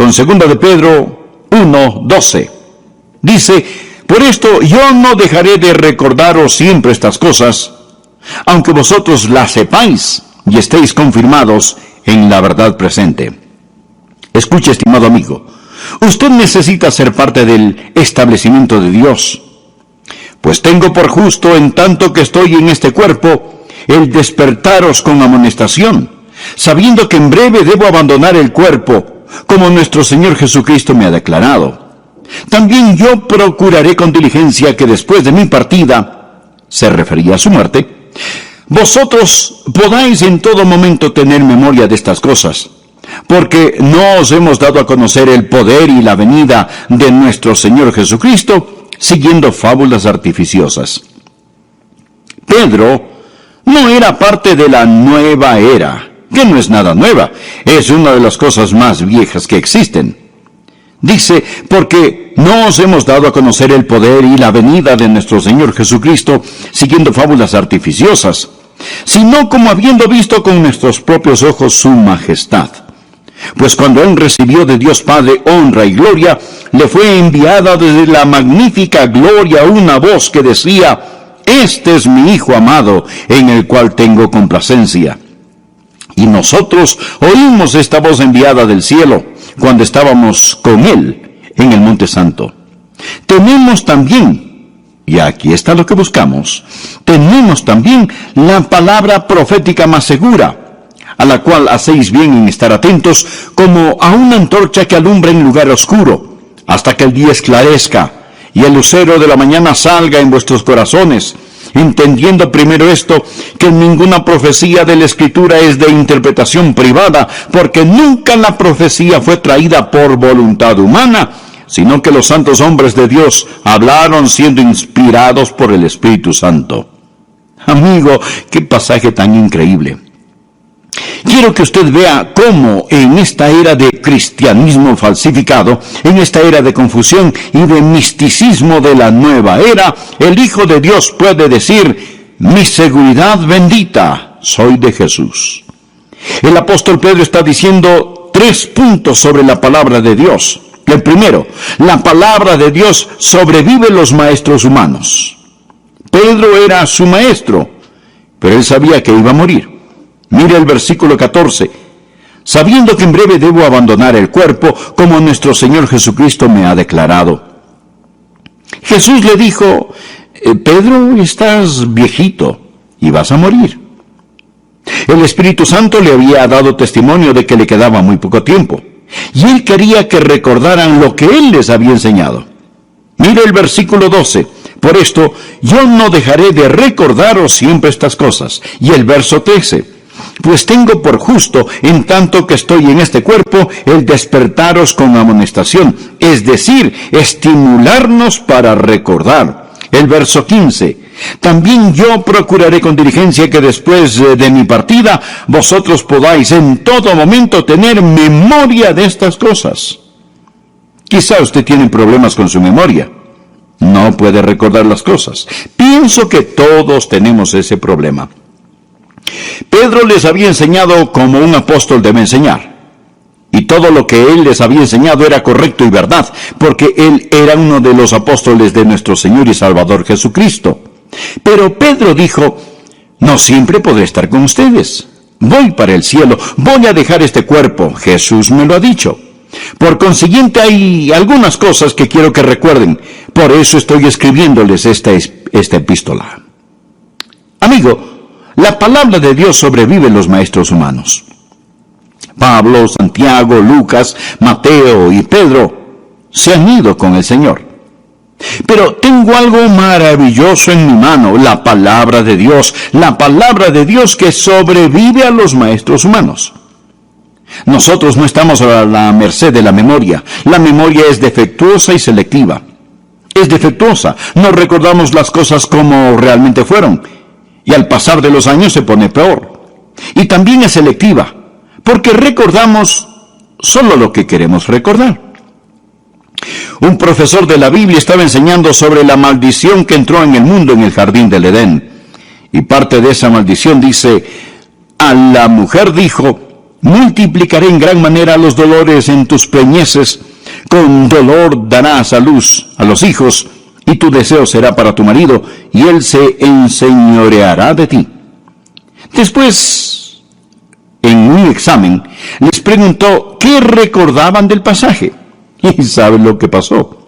con 2 de Pedro 1:12. Dice: por esto yo no dejaré de recordaros siempre estas cosas, aunque vosotros las sepáis y estéis confirmados en la verdad presente. Escuche, estimado amigo, usted necesita ser parte del establecimiento de Dios. Pues tengo por justo, en tanto que estoy en este cuerpo, el despertaros con amonestación, sabiendo que en breve debo abandonar el cuerpo, como nuestro Señor Jesucristo me ha declarado. También yo procuraré con diligencia que después de mi partida, se refería a su muerte, vosotros podáis en todo momento tener memoria de estas cosas, porque no os hemos dado a conocer el poder y la venida de nuestro Señor Jesucristo, siguiendo fábulas artificiosas. Pedro no era parte de la nueva era, que no es nada nueva, es una de las cosas más viejas que existen. Dice: porque no os hemos dado a conocer el poder y la venida de nuestro Señor Jesucristo, siguiendo fábulas artificiosas, sino como habiendo visto con nuestros propios ojos su majestad. Pues cuando él recibió de Dios Padre honra y gloria, le fue enviada desde la magnífica gloria una voz que decía: este es mi Hijo amado, en el cual tengo complacencia. Y nosotros oímos esta voz enviada del cielo, cuando estábamos con él en el Monte Santo. Tenemos también, y aquí está lo que buscamos, tenemos también la palabra profética más segura, a la cual hacéis bien en estar atentos, como a una antorcha que alumbra en lugar oscuro, hasta que el día esclarezca, y el lucero de la mañana salga en vuestros corazones, entendiendo primero esto, que ninguna profecía de la Escritura es de interpretación privada, porque nunca la profecía fue traída por voluntad humana, sino que los santos hombres de Dios hablaron siendo inspirados por el Espíritu Santo. Amigo, qué pasaje tan increíble. Quiero que usted vea cómo en esta era de cristianismo falsificado, en esta era de confusión y de misticismo de la nueva era, el Hijo de Dios puede decir: mi seguridad bendita, soy de Jesús. El apóstol Pedro está diciendo 3 puntos sobre la palabra de Dios. El primero: la palabra de Dios sobrevive los maestros humanos. Pedro era su maestro, pero él sabía que iba a morir. Mire el versículo 14. Sabiendo que en breve debo abandonar el cuerpo, como nuestro Señor Jesucristo me ha declarado. Jesús le dijo: Pedro, estás viejito y vas a morir. El Espíritu Santo le había dado testimonio de que le quedaba muy poco tiempo, y él quería que recordaran lo que él les había enseñado. Mire el versículo 12. Por esto, yo no dejaré de recordaros siempre estas cosas. Y el verso 13. Pues tengo por justo, en tanto que estoy en este cuerpo, el despertaros con amonestación, es decir, estimularnos para recordar. El verso 15. También yo procuraré con diligencia que después de mi partida, vosotros podáis en todo momento tener memoria de estas cosas. Quizá usted tiene problemas con su memoria. No puede recordar las cosas. Pienso que todos tenemos ese problema. Pedro les había enseñado como un apóstol debe enseñar. Y todo lo que él les había enseñado era correcto y verdad, porque él era uno de los apóstoles de nuestro Señor y Salvador Jesucristo. Pero Pedro dijo: no siempre podré estar con ustedes. Voy para el cielo, voy a dejar este cuerpo. Jesús me lo ha dicho. Por consiguiente, hay algunas cosas que quiero que recuerden. Por eso estoy escribiéndoles esta epístola. Amigo, la palabra de Dios sobrevive en los maestros humanos. Pablo, Santiago, Lucas, Mateo y Pedro se han ido con el Señor. Pero tengo algo maravilloso en mi mano, la palabra de Dios que sobrevive a los maestros humanos. Nosotros no estamos a la merced de la memoria. La memoria es defectuosa y selectiva. Es defectuosa. No recordamos las cosas como realmente fueron. Y al pasar de los años se pone peor. Y también es selectiva, porque recordamos solo lo que queremos recordar. Un profesor de la Biblia estaba enseñando sobre la maldición que entró en el mundo en el jardín del Edén. Y parte de esa maldición dice: a la mujer dijo: multiplicaré en gran manera los dolores en tus preñeces, con dolor darás a luz a los hijos, y tu deseo será para tu marido, y él se enseñoreará de ti. Después, en un examen, les preguntó qué recordaban del pasaje. ¿Y saben lo que pasó?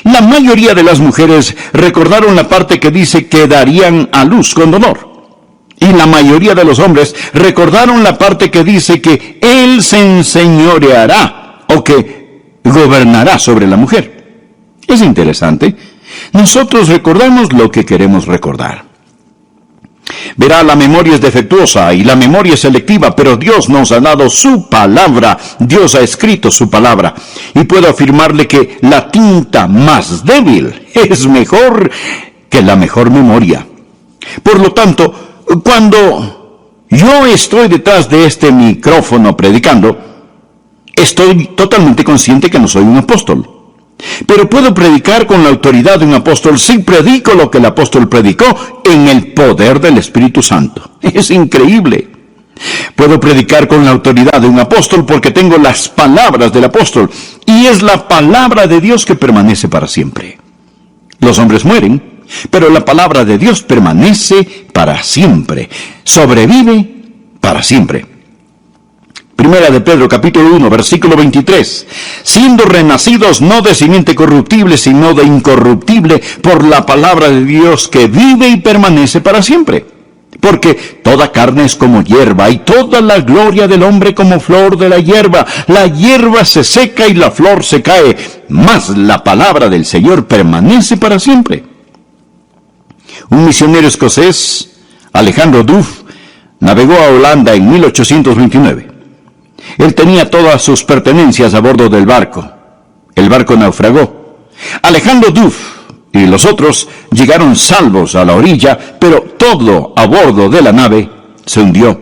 La mayoría de las mujeres recordaron la parte que dice que darían a luz con dolor. Y la mayoría de los hombres recordaron la parte que dice que él se enseñoreará o que gobernará sobre la mujer. Es interesante. Nosotros recordamos lo que queremos recordar. Verá, la memoria es defectuosa y la memoria es selectiva, pero Dios nos ha dado su palabra. Dios ha escrito su palabra. Y puedo afirmarle que la tinta más débil es mejor que la mejor memoria. Por lo tanto, cuando yo estoy detrás de este micrófono predicando, estoy totalmente consciente que no soy un apóstol. Pero puedo predicar con la autoridad de un apóstol si predico lo que el apóstol predicó en el poder del Espíritu Santo. Es increíble. Puedo predicar con la autoridad de un apóstol porque tengo las palabras del apóstol, y es la palabra de Dios que permanece para siempre. Los hombres mueren, pero la palabra de Dios permanece para siempre, sobrevive para siempre. Primera de Pedro, capítulo 1, versículo 23. Siendo renacidos no de simiente corruptible, sino de incorruptible, por la palabra de Dios que vive y permanece para siempre. Porque toda carne es como hierba, y toda la gloria del hombre como flor de la hierba. La hierba se seca y la flor se cae, mas la palabra del Señor permanece para siempre. Un misionero escocés, Alejandro Duff, navegó a Holanda en 1829. Él tenía todas sus pertenencias a bordo del barco. El barco naufragó. Alejandro Duff y los otros llegaron salvos a la orilla, pero todo a bordo de la nave se hundió.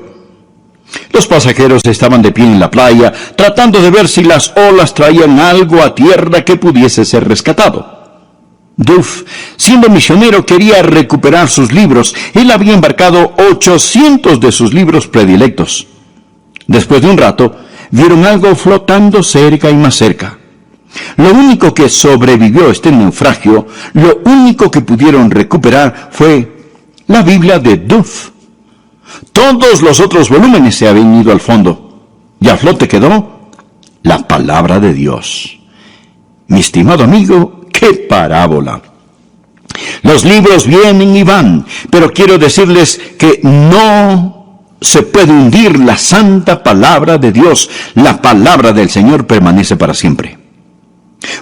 Los pasajeros estaban de pie en la playa, tratando de ver si las olas traían algo a tierra que pudiese ser rescatado. Duff, siendo misionero, quería recuperar sus libros. Él había embarcado 800 de sus libros predilectos. Después de un rato, vieron algo flotando cerca y más cerca. Lo único que sobrevivió a este naufragio, lo único que pudieron recuperar fue la Biblia de Duff. Todos los otros volúmenes se habían ido al fondo, y a flote quedó la palabra de Dios. Mi estimado amigo, ¡qué parábola! Los libros vienen y van, pero quiero decirles que no se puede hundir la santa palabra de Dios. La palabra del Señor permanece para siempre.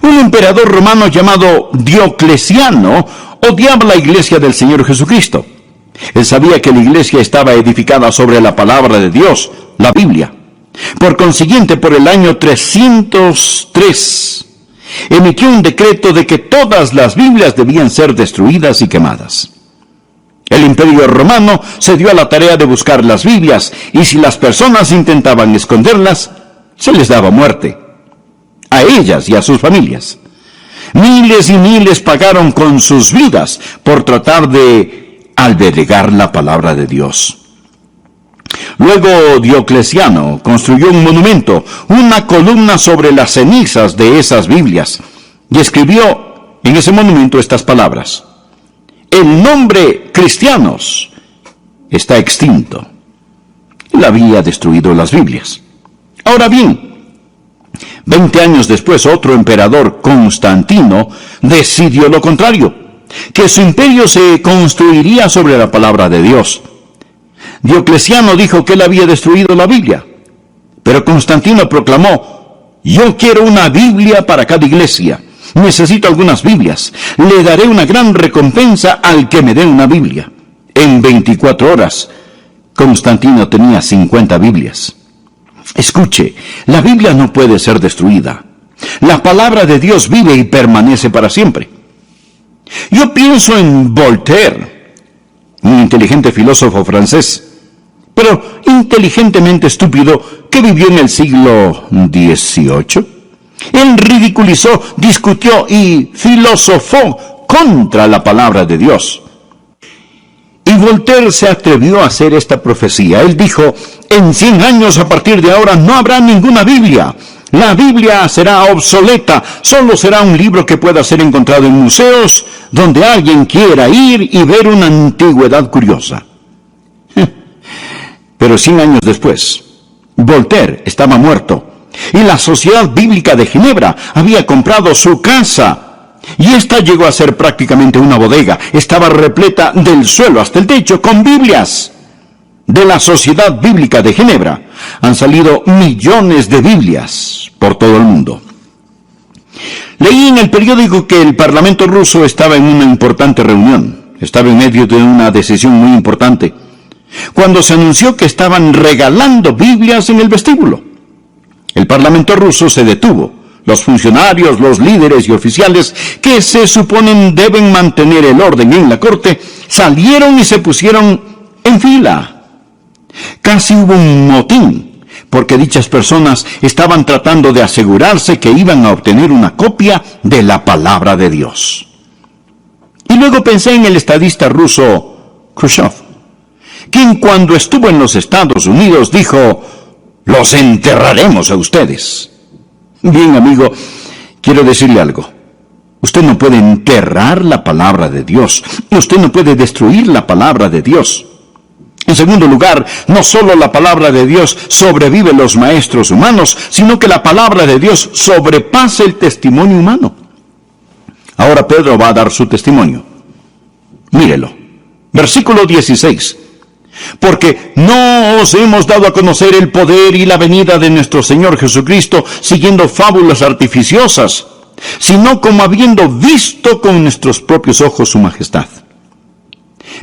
Un emperador romano llamado Diocleciano odiaba la iglesia del Señor Jesucristo. Él sabía que la iglesia estaba edificada sobre la palabra de Dios, la Biblia. Por consiguiente, por el año 303, emitió un decreto de que todas las Biblias debían ser destruidas y quemadas. El Imperio Romano se dio a la tarea de buscar las Biblias, y si las personas intentaban esconderlas, se les daba muerte, a ellas y a sus familias. Miles y miles pagaron con sus vidas por tratar de albergar la palabra de Dios. Luego Diocleciano construyó un monumento, una columna sobre las cenizas de esas Biblias, y escribió en ese monumento estas palabras: el nombre cristianos está extinto. Él había destruido las Biblias. Ahora bien, 20 años después, otro emperador, Constantino, decidió lo contrario, que su imperio se construiría sobre la palabra de Dios. Diocleciano dijo que él había destruido la Biblia, pero Constantino proclamó: yo quiero una Biblia para cada iglesia. Necesito algunas Biblias. Le daré una gran recompensa al que me dé una Biblia. En 24 horas, Constantino tenía 50 Biblias. Escuche, la Biblia no puede ser destruida. La palabra de Dios vive y permanece para siempre. Yo pienso en Voltaire, un inteligente filósofo francés, pero inteligentemente estúpido, que vivió en el siglo XVIII. Él ridiculizó, discutió y filosofó contra la palabra de Dios. Y Voltaire se atrevió a hacer esta profecía. Él dijo: en 100 años a partir de ahora no habrá ninguna Biblia. La Biblia será obsoleta, solo será un libro que pueda ser encontrado en museos donde alguien quiera ir y ver una antigüedad curiosa. Pero 100 años después, Voltaire estaba muerto y la Sociedad Bíblica de Ginebra había comprado su casa. Y esta llegó a ser prácticamente una bodega. Estaba repleta del suelo hasta el techo con Biblias. De la Sociedad Bíblica de Ginebra han salido millones de Biblias por todo el mundo. Leí en el periódico que el Parlamento ruso estaba en una importante reunión. Estaba en medio de una decisión muy importante, cuando se anunció que estaban regalando Biblias en el vestíbulo. El Parlamento ruso se detuvo. Los funcionarios, los líderes y oficiales que se suponen deben mantener el orden en la corte, salieron y se pusieron en fila. Casi hubo un motín, porque dichas personas estaban tratando de asegurarse que iban a obtener una copia de la palabra de Dios. Y luego pensé en el estadista ruso Khrushchev, quien cuando estuvo en los Estados Unidos dijo: los enterraremos a ustedes. Bien, amigo, quiero decirle algo. Usted no puede enterrar la palabra de Dios. Usted no puede destruir la palabra de Dios. En segundo lugar, no solo la palabra de Dios sobrevive los maestros humanos, sino que la palabra de Dios sobrepasa el testimonio humano. Ahora Pedro va a dar su testimonio. Mírelo. Versículo 16. Porque no os hemos dado a conocer el poder y la venida de nuestro Señor Jesucristo siguiendo fábulas artificiosas, sino como habiendo visto con nuestros propios ojos su majestad.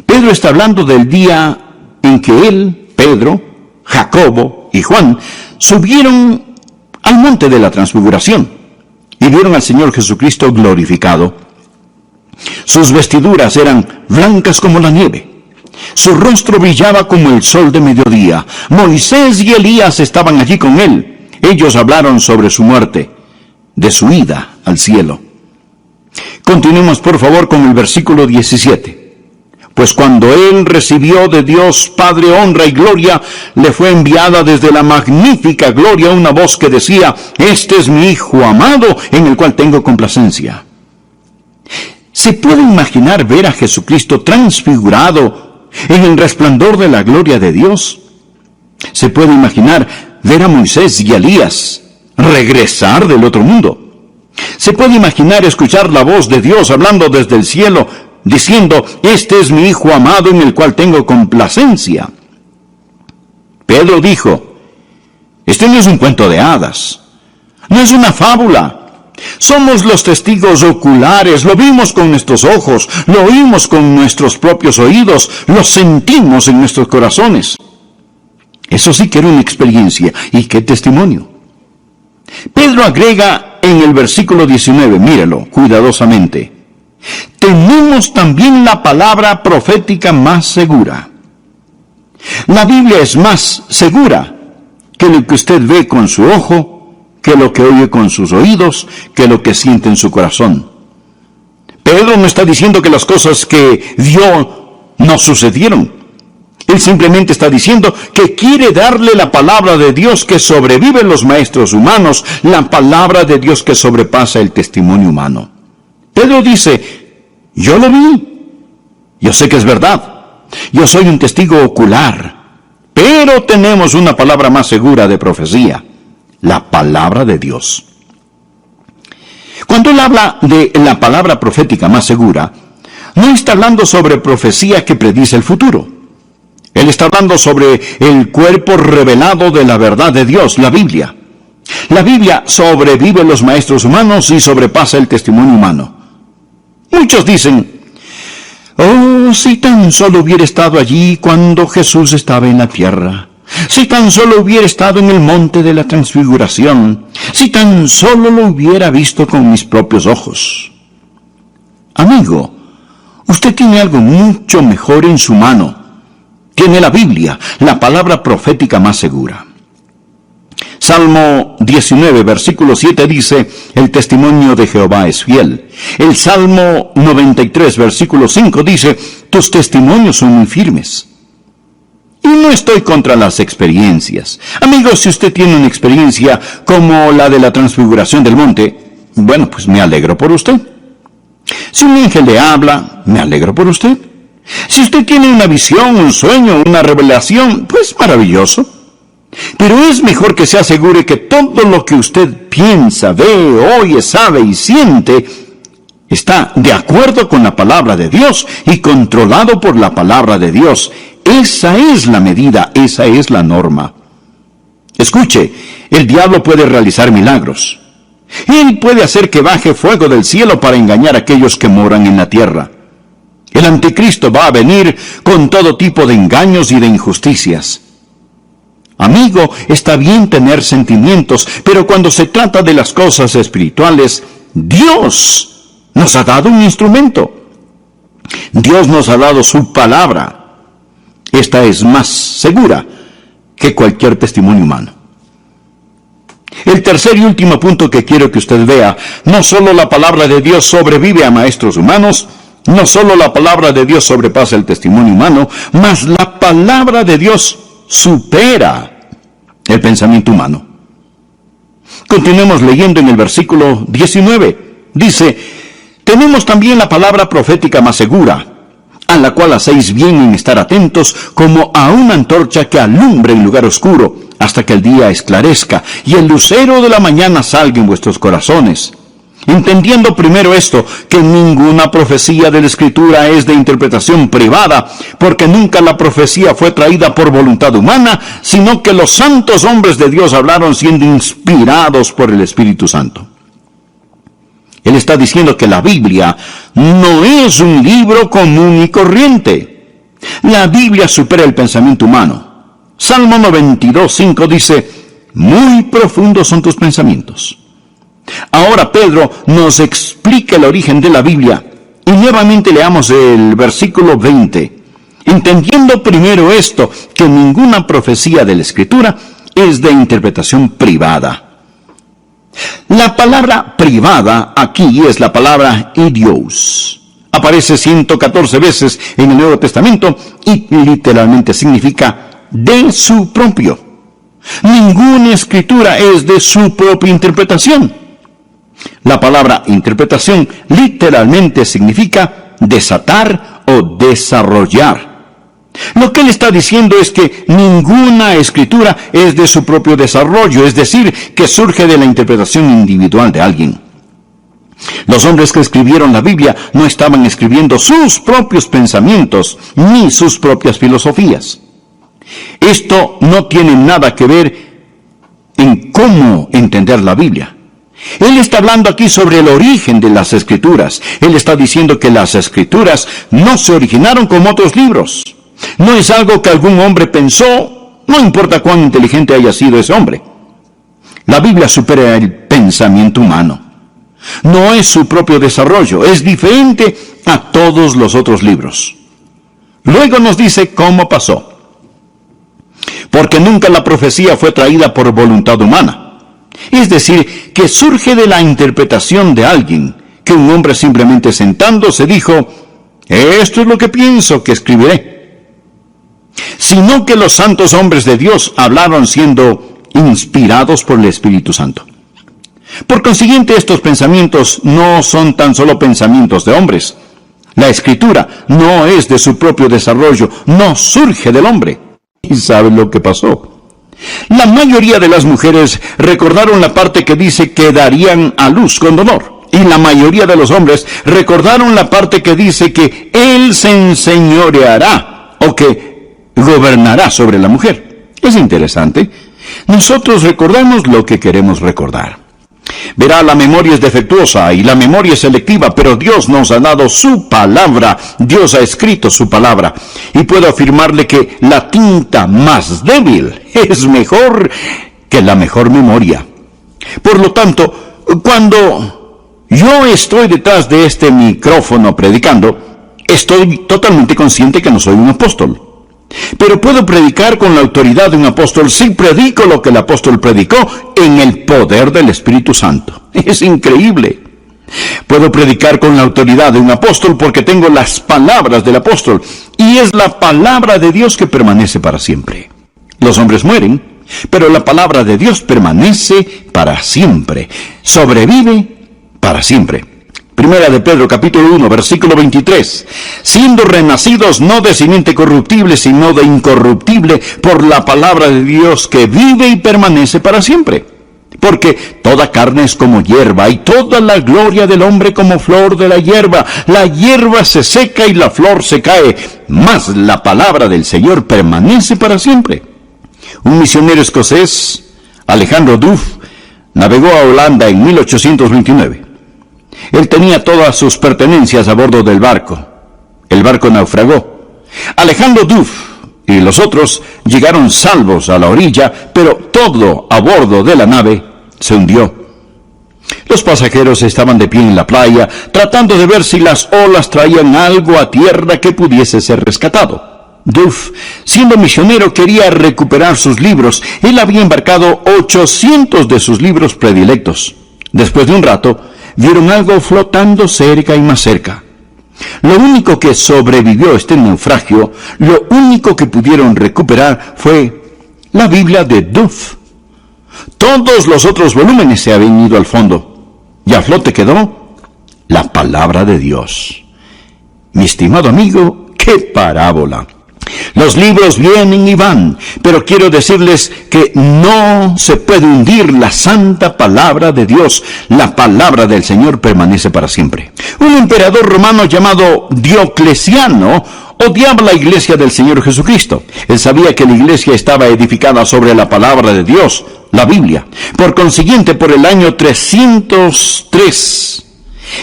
Pedro está hablando del día en que él, Pedro, Jacobo y Juan subieron al monte de la transfiguración y vieron al Señor Jesucristo glorificado. Sus vestiduras eran blancas como la nieve. Su rostro brillaba como el sol de mediodía. Moisés y Elías estaban allí con él. Ellos hablaron sobre su muerte, de su ida al cielo. Continuemos por favor con el versículo 17. Pues cuando él recibió de Dios Padre honra y gloria, le fue enviada desde la magnífica gloria una voz que decía: este es mi Hijo amado, en el cual tengo complacencia. ¿Se puede imaginar ver a Jesucristo transfigurado en el resplandor de la gloria de Dios? ¿Se puede imaginar ver a Moisés y a Elías regresar del otro mundo? ¿Se puede imaginar escuchar la voz de Dios hablando desde el cielo, diciendo: este es mi Hijo amado en el cual tengo complacencia? Pedro dijo: este no es un cuento de hadas, no es una fábula. Somos los testigos oculares, lo vimos con nuestros ojos, lo oímos con nuestros propios oídos, lo sentimos en nuestros corazones. Eso sí que era una experiencia, y qué testimonio. Pedro agrega en el versículo 19, míralo cuidadosamente: tenemos también la palabra profética más segura. La Biblia es más segura que lo que usted ve con su ojo, que lo que oye con sus oídos, que lo que siente en su corazón. Pedro no está diciendo que las cosas que vio no sucedieron. Él simplemente está diciendo que quiere darle la palabra de Dios que sobrevive en los maestros humanos, la palabra de Dios que sobrepasa el testimonio humano. Pedro dice: yo lo vi, yo sé que es verdad, yo soy un testigo ocular, pero tenemos una palabra más segura de profecía: la palabra de Dios. Cuando él habla de la palabra profética más segura, no está hablando sobre profecía que predice el futuro. Él está hablando sobre el cuerpo revelado de la verdad de Dios, la Biblia. La Biblia sobrevive en los maestros humanos y sobrepasa el testimonio humano. Muchos dicen: oh, si tan solo hubiera estado allí cuando Jesús estaba en la tierra. Si tan solo hubiera estado en el monte de la transfiguración, si tan solo lo hubiera visto con mis propios ojos. Amigo, usted tiene algo mucho mejor en su mano. Tiene la Biblia, la palabra profética más segura. Salmo 19, versículo 7 dice, el testimonio de Jehová es fiel. El Salmo 93, versículo 5 dice, tus testimonios son muy firmes. Y no estoy contra las experiencias. Amigos, si usted tiene una experiencia como la de la transfiguración del monte, bueno, pues me alegro por usted. Si un ángel le habla, me alegro por usted. Si usted tiene una visión, un sueño, una revelación, pues maravilloso. Pero es mejor que se asegure que todo lo que usted piensa, ve, oye, sabe y siente está de acuerdo con la palabra de Dios y controlado por la palabra de Dios. Esa es la medida, esa es la norma. Escuche, el diablo puede realizar milagros. Él puede hacer que baje fuego del cielo para engañar a aquellos que moran en la tierra. El anticristo va a venir con todo tipo de engaños y de injusticias. Amigo, está bien tener sentimientos, pero cuando se trata de las cosas espirituales, Dios nos ha dado un instrumento. Dios nos ha dado su palabra. Esta es más segura que cualquier testimonio humano. El tercer y último punto que quiero que usted vea, no solo la palabra de Dios sobrevive a maestros humanos, no solo la palabra de Dios sobrepasa el testimonio humano, mas la palabra de Dios supera el pensamiento humano. Continuemos leyendo en el versículo 19. Dice, tenemos también la palabra profética más segura, a la cual hacéis bien en estar atentos, como a una antorcha que alumbre en lugar oscuro, hasta que el día esclarezca, y el lucero de la mañana salga en vuestros corazones. Entendiendo primero esto, que ninguna profecía de la Escritura es de interpretación privada, porque nunca la profecía fue traída por voluntad humana, sino que los santos hombres de Dios hablaron siendo inspirados por el Espíritu Santo. Él está diciendo que la Biblia no es un libro común y corriente. La Biblia supera el pensamiento humano. Salmo 92, 5 dice, muy profundos son tus pensamientos. Ahora Pedro nos explica el origen de la Biblia y nuevamente leamos el versículo 20. Entendiendo primero esto, que ninguna profecía de la Escritura es de interpretación privada. La palabra privada aquí es la palabra idios. Aparece 114 veces en el Nuevo Testamento y literalmente significa de su propio. Ninguna escritura es de su propia interpretación. La palabra interpretación literalmente significa desatar o desarrollar. Lo que él está diciendo es que ninguna escritura es de su propio desarrollo, es decir, que surge de la interpretación individual de alguien. Los hombres que escribieron la Biblia no estaban escribiendo sus propios pensamientos ni sus propias filosofías. Esto no tiene nada que ver en cómo entender la Biblia. Él está hablando aquí sobre el origen de las Escrituras. Él está diciendo que las Escrituras no se originaron como otros libros. No es algo que algún hombre pensó, no importa cuán inteligente haya sido ese hombre. La Biblia supera el pensamiento humano. No es su propio desarrollo, es diferente a todos los otros libros. Luego nos dice cómo pasó. Porque nunca la profecía fue traída por voluntad humana. Es decir, que surge de la interpretación de alguien, que un hombre simplemente sentándose dijo, esto es lo que pienso que escribiré. Sino que los santos hombres de Dios hablaron siendo inspirados por el Espíritu Santo. Por consiguiente, estos pensamientos no son tan solo pensamientos de hombres. La Escritura no es de su propio desarrollo, no surge del hombre. ¿Y saben lo que pasó? La mayoría de las mujeres recordaron la parte que dice que darían a luz con dolor. Y la mayoría de los hombres recordaron la parte que dice que Él se enseñoreará o que gobernará sobre la mujer. Es interesante. Nosotros recordamos lo que queremos recordar. Verá, la memoria es defectuosa y la memoria es selectiva, pero Dios nos ha dado su palabra. Dios ha escrito su palabra. Y puedo afirmarle que la tinta más débil es mejor que la mejor memoria. Por lo tanto, cuando yo estoy detrás de este micrófono predicando, estoy totalmente consciente que no soy un apóstol. Pero puedo predicar con la autoridad de un apóstol si predico lo que el apóstol predicó en el poder del Espíritu Santo. Es increíble. Puedo predicar con la autoridad de un apóstol porque tengo las palabras del apóstol, y es la palabra de Dios que permanece para siempre. Los hombres mueren, pero la palabra de Dios permanece para siempre. Sobrevive para siempre. Primera de Pedro, capítulo 1, versículo 23. Siendo renacidos no de simiente corruptible, sino de incorruptible, por la palabra de Dios que vive y permanece para siempre. Porque toda carne es como hierba, y toda la gloria del hombre como flor de la hierba. La hierba se seca y la flor se cae, mas la palabra del Señor permanece para siempre. Un misionero escocés, Alejandro Duff, navegó a Holanda en 1829. Él tenía todas sus pertenencias a bordo del barco. El barco naufragó. Alejandro Duff y los otros llegaron salvos a la orilla, pero todo a bordo de la nave se hundió. Los pasajeros estaban de pie en la playa, tratando de ver si las olas traían algo a tierra que pudiese ser rescatado. Duff, siendo misionero, quería recuperar sus libros. Él había embarcado 800 de sus libros predilectos. Después de un rato, vieron algo flotando cerca y más cerca. Lo único que sobrevivió a este naufragio, lo único que pudieron recuperar fue la Biblia de Duff. Todos los otros volúmenes se habían ido al fondo, y a flote quedó la palabra de Dios. Mi estimado amigo, ¡qué parábola! Los libros vienen y van, pero quiero decirles que no se puede hundir la santa palabra de Dios. La palabra del Señor permanece para siempre. Un emperador romano llamado Diocleciano odiaba la iglesia del Señor Jesucristo. Él sabía que la iglesia estaba edificada sobre la palabra de Dios, la Biblia. Por consiguiente, por el año 303,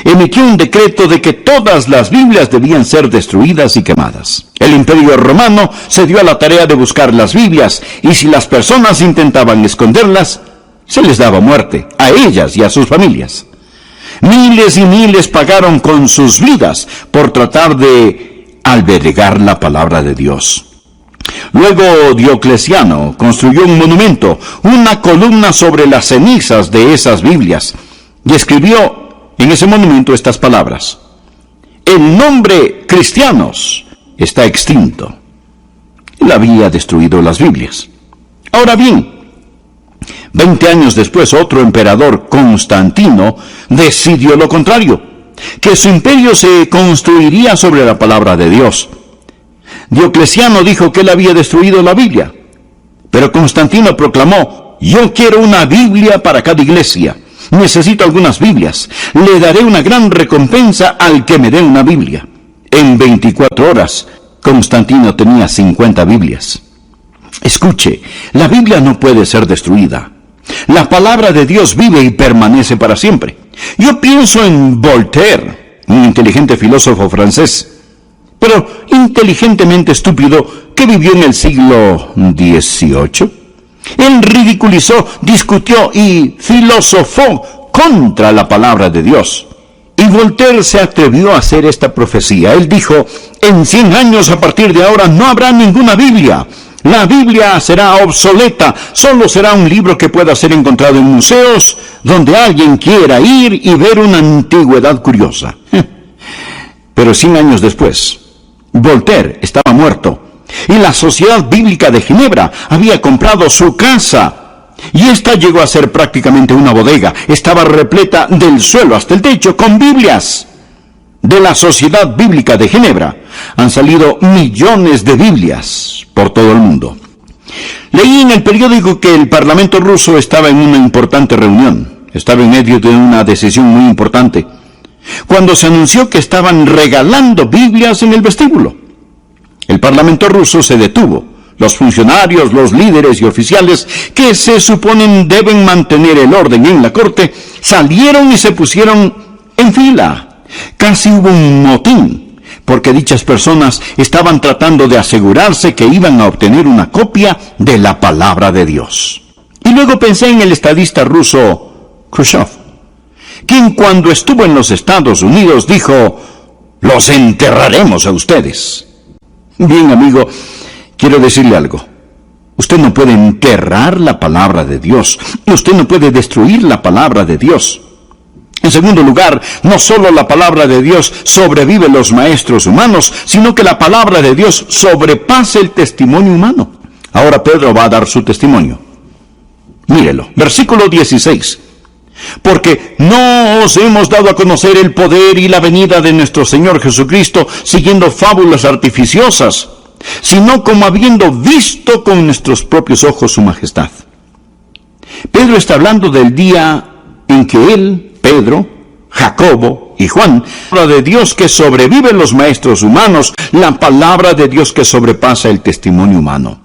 emitió un decreto de que todas las Biblias debían ser destruidas y quemadas. El Imperio Romano se dio a la tarea de buscar las Biblias, y si las personas intentaban esconderlas, se les daba muerte, a ellas y a sus familias. Miles y miles pagaron con sus vidas por tratar de albergar la palabra de Dios. Luego Diocleciano construyó un monumento, una columna sobre las cenizas de esas Biblias, y escribió en ese monumento estas palabras: el nombre cristianos está extinto. Él había destruido las Biblias. Ahora bien, 20 años después, otro emperador, Constantino, decidió lo contrario, que su imperio se construiría sobre la palabra de Dios. Diocleciano dijo que él había destruido la Biblia, pero Constantino proclamó: yo quiero una Biblia para cada iglesia. Necesito algunas Biblias. Le daré una gran recompensa al que me dé una Biblia. En 24 horas, Constantino tenía 50 Biblias. Escuche, la Biblia no puede ser destruida. La palabra de Dios vive y permanece para siempre. Yo pienso en Voltaire, un inteligente filósofo francés, pero inteligentemente estúpido, que vivió en el siglo XVIII. Él ridiculizó, discutió y filosofó contra la palabra de Dios. Y Voltaire se atrevió a hacer esta profecía. Él dijo: en 100 años a partir de ahora no habrá ninguna Biblia. La Biblia será obsoleta. Solo será un libro que pueda ser encontrado en museos donde alguien quiera ir y ver una antigüedad curiosa. Pero 100 años después, Voltaire estaba muerto. Y la Sociedad Bíblica de Ginebra había comprado su casa, y esta llegó a ser prácticamente una bodega. Estaba repleta del suelo hasta el techo con Biblias. De la Sociedad Bíblica de Ginebra han salido millones de Biblias por todo el mundo. Leí en el periódico que el Parlamento ruso estaba en una importante reunión. Estaba en medio de una decisión muy importante, cuando se anunció que estaban regalando Biblias en el vestíbulo. El Parlamento ruso se detuvo. Los funcionarios, los líderes y oficiales que se suponen deben mantener el orden en la corte, salieron y se pusieron en fila. Casi hubo un motín, porque dichas personas estaban tratando de asegurarse que iban a obtener una copia de la palabra de Dios. Y luego pensé en el estadista ruso Khrushchev, quien cuando estuvo en los Estados Unidos dijo: los enterraremos a ustedes. Bien, amigo, Quiero decirle algo. Usted no puede enterrar la palabra de Dios. Usted no puede destruir la palabra de Dios. En segundo lugar, no solo la palabra de Dios sobrevive los maestros humanos, sino que la palabra de Dios sobrepasa el testimonio humano. Ahora Pedro va a dar su testimonio. Mírelo, versículo 16. Porque no os hemos dado a conocer el poder y la venida de nuestro Señor Jesucristo siguiendo fábulas artificiosas, sino como habiendo visto con nuestros propios ojos su majestad. Pedro está hablando del día en que él, Pedro, Jacobo y Juan, la palabra de Dios que sobrevive los maestros humanos, la palabra de Dios que sobrepasa el testimonio humano.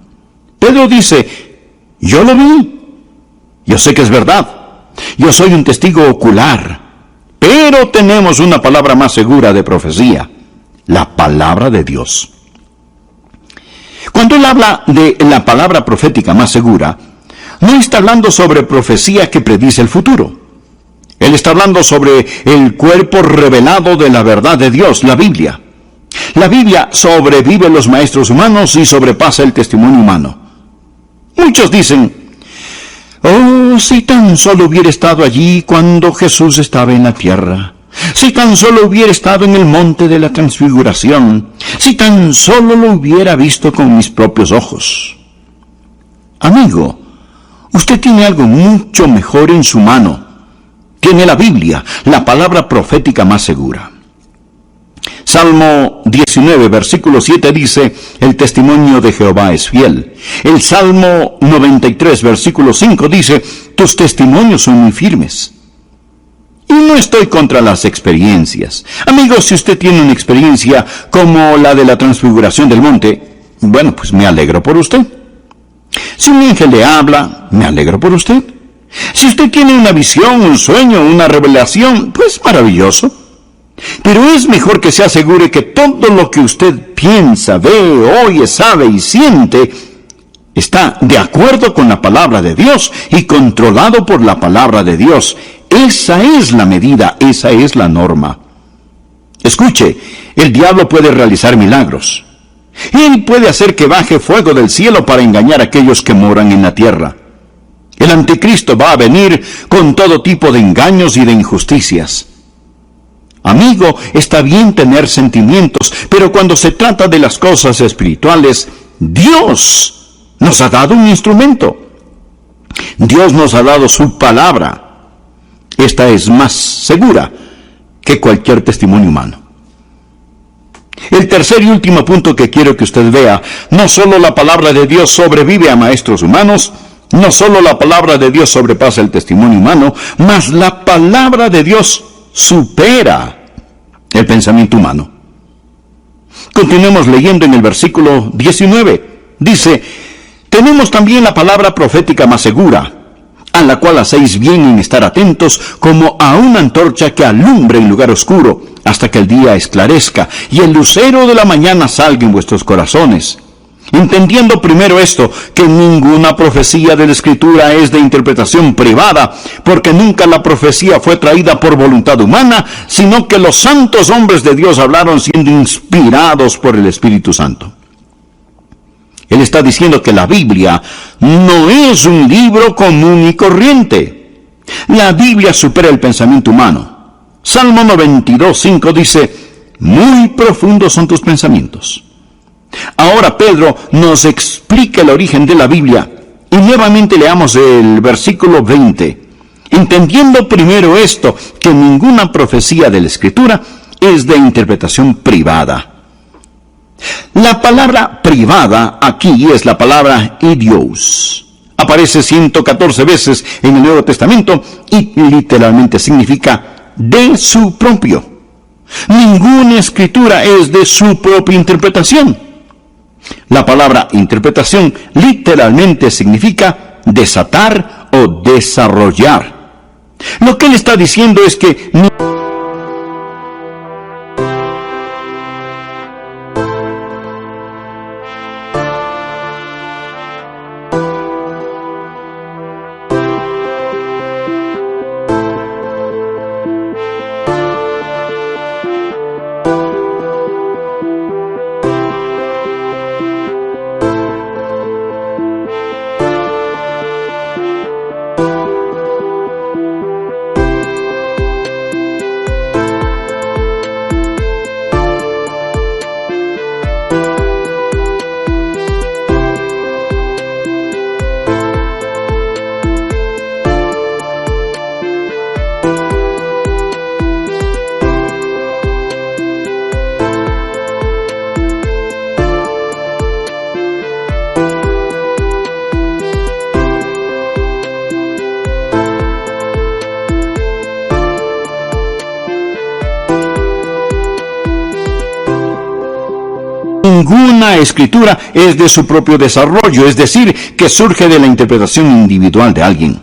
Pedro dice, yo lo vi, yo sé que es verdad, yo soy un testigo ocular, pero tenemos una palabra más segura de profecía, la palabra de Dios. Cuando él habla de la palabra profética más segura, no está hablando sobre profecía que predice el futuro. Él está hablando sobre el cuerpo revelado de la verdad de Dios, la Biblia. La Biblia sobrevive los maestros humanos y sobrepasa el testimonio humano. Muchos dicen, oh, si tan solo hubiera estado allí cuando Jesús estaba en la tierra. Si tan solo hubiera estado en el monte de la transfiguración. Si tan solo lo hubiera visto con mis propios ojos. Amigo, usted tiene algo mucho mejor en su mano. Tiene la Biblia, la palabra profética más segura. Salmo 19, versículo 7 dice, el testimonio de Jehová es fiel. El Salmo 93, versículo 5 dice, tus testimonios son muy firmes. Y no estoy contra las experiencias. Amigos, si usted tiene una experiencia como la de la transfiguración del monte, bueno, pues me alegro por usted. Si un ángel le habla, me alegro por usted. Si usted tiene una visión, un sueño, una revelación, pues maravilloso. Pero es mejor que se asegure que todo lo que usted piensa, ve, oye, sabe y siente está de acuerdo con la palabra de Dios y controlado por la palabra de Dios. Esa es la medida, esa es la norma. Escuche, el diablo puede realizar milagros. Él puede hacer que baje fuego del cielo para engañar a aquellos que moran en la tierra. El anticristo va a venir con todo tipo de engaños y de injusticias. Amigo, está bien tener sentimientos, pero cuando se trata de las cosas espirituales, Dios nos ha dado un instrumento. Dios nos ha dado su palabra. Esta es más segura que cualquier testimonio humano. El tercer y último punto que quiero que usted vea, no solo la palabra de Dios sobrevive a maestros humanos, no solo la palabra de Dios sobrepasa el testimonio humano, mas la palabra de Dios supera el pensamiento humano. Continuemos leyendo en el versículo 19. Dice, tenemos también la palabra profética más segura, a la cual hacéis bien en estar atentos como a una antorcha que alumbre en lugar oscuro, hasta que el día esclarezca y el lucero de la mañana salga en vuestros corazones. Entendiendo primero esto, que ninguna profecía de la Escritura es de interpretación privada, porque nunca la profecía fue traída por voluntad humana, sino que los santos hombres de Dios hablaron siendo inspirados por el Espíritu Santo. Él está diciendo que la Biblia no es un libro común y corriente. La Biblia supera el pensamiento humano. Salmo 92:5 dice, muy profundos son tus pensamientos. Ahora Pedro nos explica el origen de la Biblia y nuevamente leamos el versículo 20. Entendiendo primero esto, que ninguna profecía de la Escritura es de interpretación privada. La palabra privada aquí es la palabra idios. Aparece 114 veces en el Nuevo Testamento y literalmente significa de su propio. Ninguna escritura es de su propia interpretación. La palabra interpretación literalmente significa desatar o desarrollar. Lo que él está diciendo es que Ninguna escritura es de su propio desarrollo, es decir, que surge de la interpretación individual de alguien.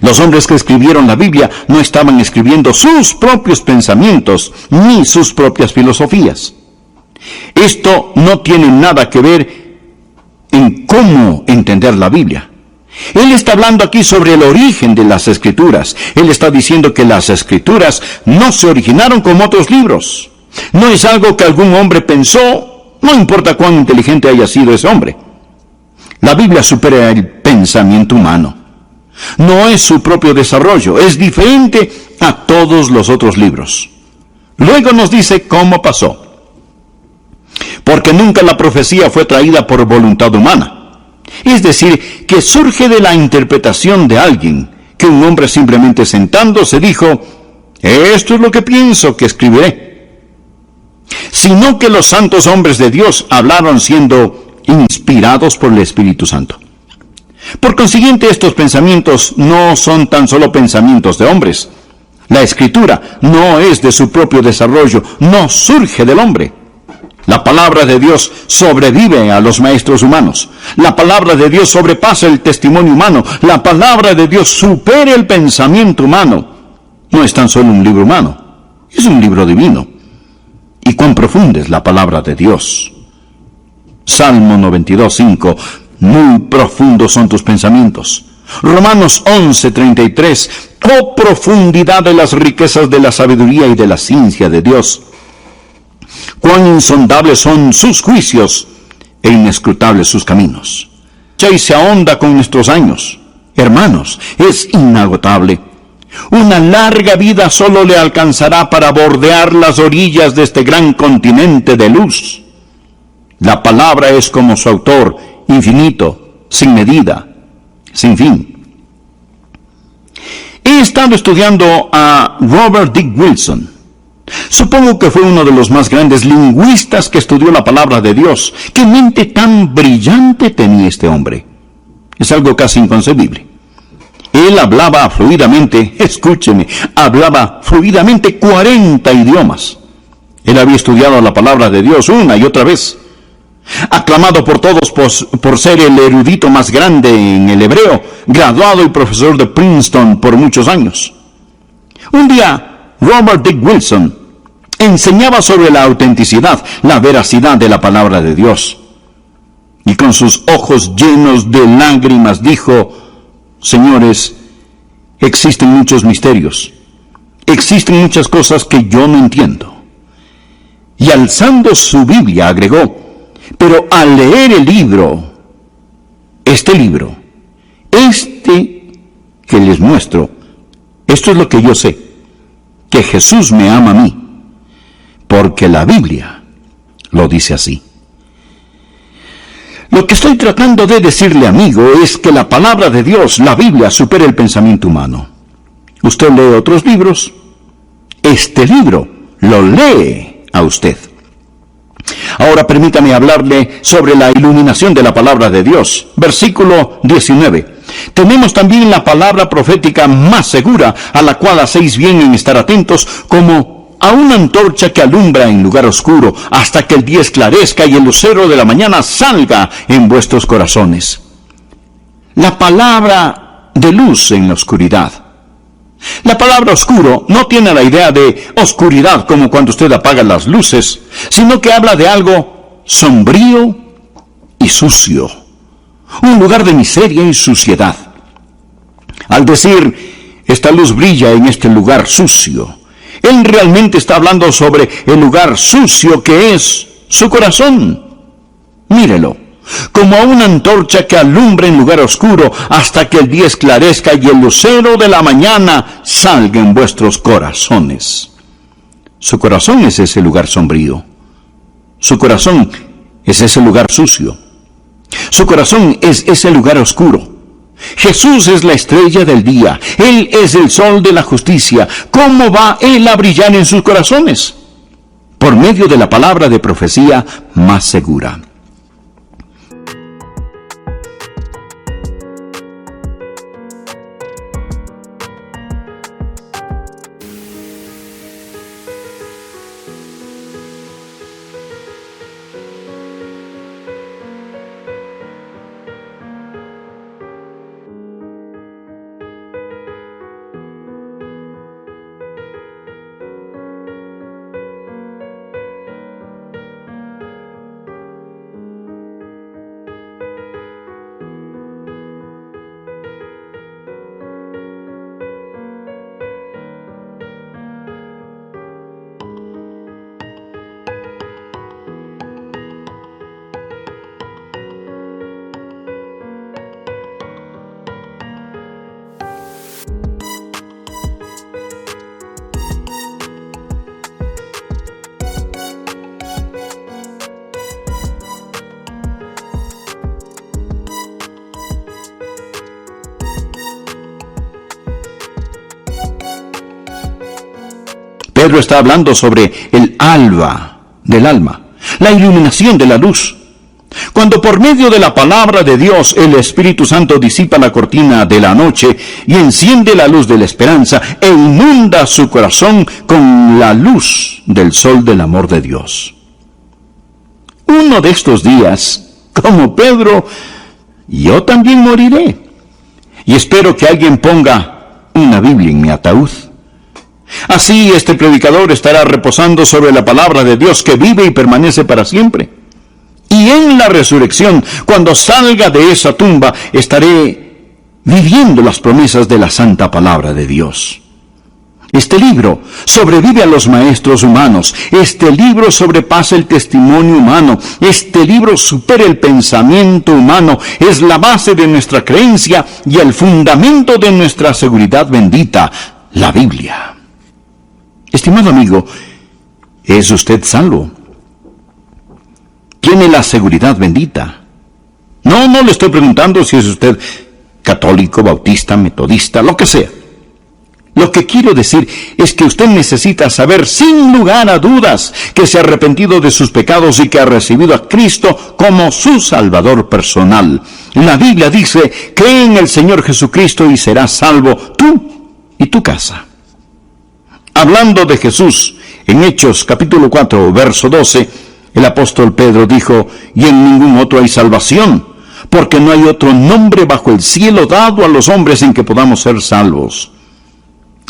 Los hombres que escribieron la Biblia no estaban escribiendo sus propios pensamientos ni sus propias filosofías. Esto no tiene nada que ver en cómo entender la Biblia. Él está hablando aquí sobre el origen de las Escrituras. Él está diciendo que las Escrituras no se originaron como otros libros. No es algo que algún hombre pensó, no importa cuán inteligente haya sido ese hombre. La Biblia supera el pensamiento humano. No es su propio desarrollo, es diferente a todos los otros libros. Luego nos dice cómo pasó. Porque nunca la profecía fue traída por voluntad humana. Es decir, que surge de la interpretación de alguien, que un hombre simplemente sentándose dijo, esto es lo que pienso que escribiré. Sino que los santos hombres de Dios hablaron siendo inspirados por el Espíritu Santo. Por consiguiente, estos pensamientos no son tan solo pensamientos de hombres. La Escritura no es de su propio desarrollo, no surge del hombre. La palabra de Dios sobrevive a los maestros humanos. La palabra de Dios sobrepasa el testimonio humano. La palabra de Dios supera el pensamiento humano. No es tan solo un libro humano, es un libro divino. Y cuán profunda es la palabra de Dios. Salmo 92:5. Muy profundos son tus pensamientos. Romanos 11:33. Oh profundidad de las riquezas de la sabiduría y de la ciencia de Dios. Cuán insondables son sus juicios e inescrutables sus caminos. Y se ahonda con nuestros años. Hermanos, es inagotable. Una larga vida solo le alcanzará para bordear las orillas de este gran continente de luz. La palabra es como su autor, infinito, sin medida, sin fin. He estado estudiando a Robert Dick Wilson. Supongo que fue uno de los más grandes lingüistas que estudió la palabra de Dios. ¡Qué mente tan brillante tenía este hombre! Es algo casi inconcebible. Él hablaba fluidamente, escúcheme, hablaba fluidamente 40 idiomas. Él había estudiado la palabra de Dios una y otra vez. Aclamado por todos por ser el erudito más grande en el hebreo, graduado y profesor de Princeton por muchos años. Un día, Robert Dick Wilson enseñaba sobre la autenticidad, la veracidad de la palabra de Dios. Y con sus ojos llenos de lágrimas dijo, señores, existen muchos misterios, existen muchas cosas que yo no entiendo. Y alzando su Biblia agregó, pero al leer el libro, este que les muestro, esto es lo que yo sé, que Jesús me ama a mí, porque la Biblia lo dice así. Lo que estoy tratando de decirle, amigo, es que la palabra de Dios, la Biblia, supera el pensamiento humano. Usted lee otros libros, este libro lo lee a usted. Ahora permítame hablarle sobre la iluminación de la palabra de Dios. Versículo 19. Tenemos también la palabra profética más segura, a la cual hacéis bien en estar atentos, como a una antorcha que alumbra en lugar oscuro, hasta que el día esclarezca y el lucero de la mañana salga en vuestros corazones. La palabra de luz en la oscuridad. La palabra oscuro no tiene la idea de oscuridad como cuando usted apaga las luces, sino que habla de algo sombrío y sucio, un lugar de miseria y suciedad. Al decir, esta luz brilla en este lugar sucio, él realmente está hablando sobre el lugar sucio que es su corazón. Mírelo, como a una antorcha que alumbra en lugar oscuro hasta que el día esclarezca y el lucero de la mañana salga en vuestros corazones. Su corazón es ese lugar sombrío. Su corazón es ese lugar sucio. Su corazón es ese lugar oscuro. Jesús es la estrella del día. Él es el sol de la justicia. ¿Cómo va Él a brillar en sus corazones? Por medio de la palabra de profecía más segura. Pedro está hablando sobre el alba del alma, la iluminación de la luz. Cuando por medio de la palabra de Dios el Espíritu Santo disipa la cortina de la noche y enciende la luz de la esperanza e inunda su corazón con la luz del sol del amor de Dios. Uno de estos días, como Pedro, yo también moriré. Y espero que alguien ponga una Biblia en mi ataúd. Así este predicador estará reposando sobre la palabra de Dios que vive y permanece para siempre. Y en la resurrección, cuando salga de esa tumba, estaré viviendo las promesas de la santa palabra de Dios. Este libro sobrevive a los maestros humanos. Este libro sobrepasa el testimonio humano. Este libro supera el pensamiento humano. Es la base de nuestra creencia y el fundamento de nuestra seguridad bendita, la Biblia. Estimado amigo, ¿es usted salvo? ¿Tiene la seguridad bendita? No le estoy preguntando si es usted católico, bautista, metodista, lo que sea. Lo que quiero decir es que usted necesita saber sin lugar a dudas que se ha arrepentido de sus pecados y que ha recibido a Cristo como su Salvador personal. La Biblia dice, cree en el Señor Jesucristo y serás salvo tú y tu casa. Hablando de Jesús, en Hechos capítulo 4, verso 12, el apóstol Pedro dijo, y en ningún otro hay salvación, porque no hay otro nombre bajo el cielo dado a los hombres en que podamos ser salvos.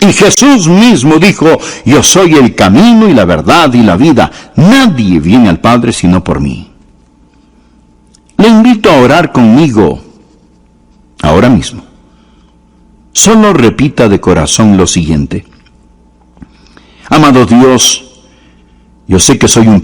Y Jesús mismo dijo, yo soy el camino y la verdad y la vida. Nadie viene al Padre sino por mí. Le invito a orar conmigo ahora mismo. Solo repita de corazón lo siguiente. Amado Dios, yo sé que soy un